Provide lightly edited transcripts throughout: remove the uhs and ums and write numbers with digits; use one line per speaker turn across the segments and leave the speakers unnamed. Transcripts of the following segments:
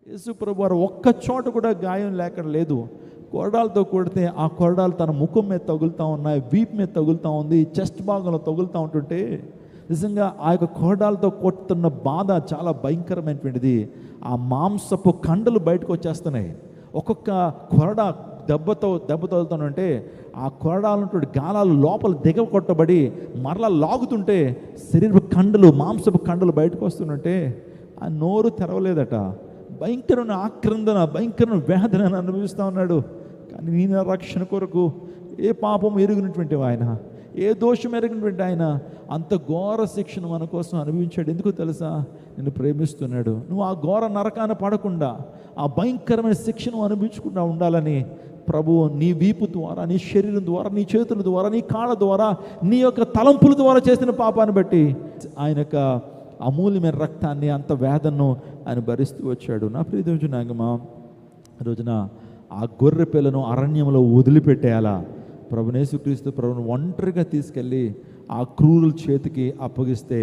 యేసు ప్రభు వారు ఒక్క చోట కూడా గాయం లేక లేదు. కొరడాలతో కొడితే ఆ కొరడాలు తన ముఖం మీద తగులుతూ ఉన్నాయి, వీపు మీద తగులుతూ ఉంది, చెస్ట్ భాగంలో తగులుతూ ఉంటుంటే నిజంగా ఆ యొక్క కొరడాలతో కొట్టుతున్న బాధ చాలా భయంకరమైనటువంటిది. ఆ మాంసపు కండలు బయటకు వచ్చేస్తున్నాయి. ఒక్కొక్క కొరడ దెబ్బ తగులుతానంటే ఆ కొరడాలంటే గాలాలు లోపల దిగకొట్టబడి మరలా లాగుతుంటే శరీరపు కండలు, మాంసపు కండలు బయటకు వస్తుంటే ఆ నోరు తెరవలేదట. భయంకరమైన ఆక్రందన, భయంకరమైన వేదన అనుభవిస్తూ ఉన్నాడు. కానీ నేను రక్షణ కొరకు ఏ పాపం ఎరిగినటువంటి ఆయన, ఏ దోషం ఎరిగినటువంటి ఆయన అంత ఘోర శిక్షను మన కోసం అనుభవించాడు. ఎందుకు తెలుసా? నిన్ను ప్రేమిస్తున్నాడు. నువ్వు ఆ ఘోర నరకాన పడకుండా, ఆ భయంకరమైన శిక్షను అనుభవించకుండా ఉండాలని ప్రభువు నీ వీపు ద్వారా, నీ శరీరం ద్వారా, నీ చేతుల ద్వారా, నీ కాళ్ళ ద్వారా, నీ యొక్క తలంపుల ద్వారా చేసిన పాపాన్ని బట్టి ఆయన యొక్క అమూల్యమైన రక్తాన్ని, అంత వేదనను ఆయన భరిస్తూ వచ్చాడు. నా ప్రియ దేవుని నాయనమా, రోజున ఆ గొర్రె పిల్లను అరణ్యంలో వదిలిపెట్టేయాలా? ప్రభువు యేసుక్రీస్తు ప్రభువును ఒంటరిగా తీసుకెళ్ళి ఆ క్రూరుల చేతికి అప్పగిస్తే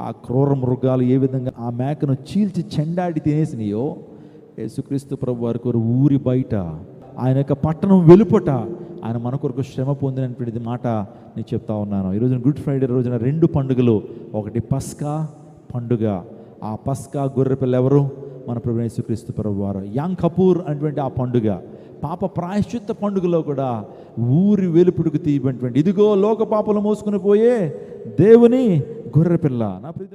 ఆ క్రూర మృగాలు ఏ విధంగా ఆ మేకను చీల్చి చెండాడి తినేసినాయో, యేసుక్రీస్తు ప్రభు వారి కొరకు ఊరి బయట, ఆయన యొక్క పట్టణం వెలుపట ఆయన మన కొరకు శ్రమ పొందినటువంటి మాట నేను చెప్తా ఉన్నాను. ఈరోజు గుడ్ ఫ్రైడే రోజున 2 పండుగలు. ఒకటి పస్కా పండుగ. ఆ పస్కా గొర్రెపిల్ల ఎవరు? మన ప్రభువు యేసుక్రీస్తు ప్రభు వారు. యాంగ్ కపూర్ అనేటువంటి ఆ పండుగ, పాప ప్రాయశ్చిత్త పండుగలో కూడా ఊరి వెలుపుడుకు తీయబడినటువంటి, ఇదిగో లోక పాపలు మోసుకుని పోయే దేవుని గొర్రెపిల్ల. నా ప్రియ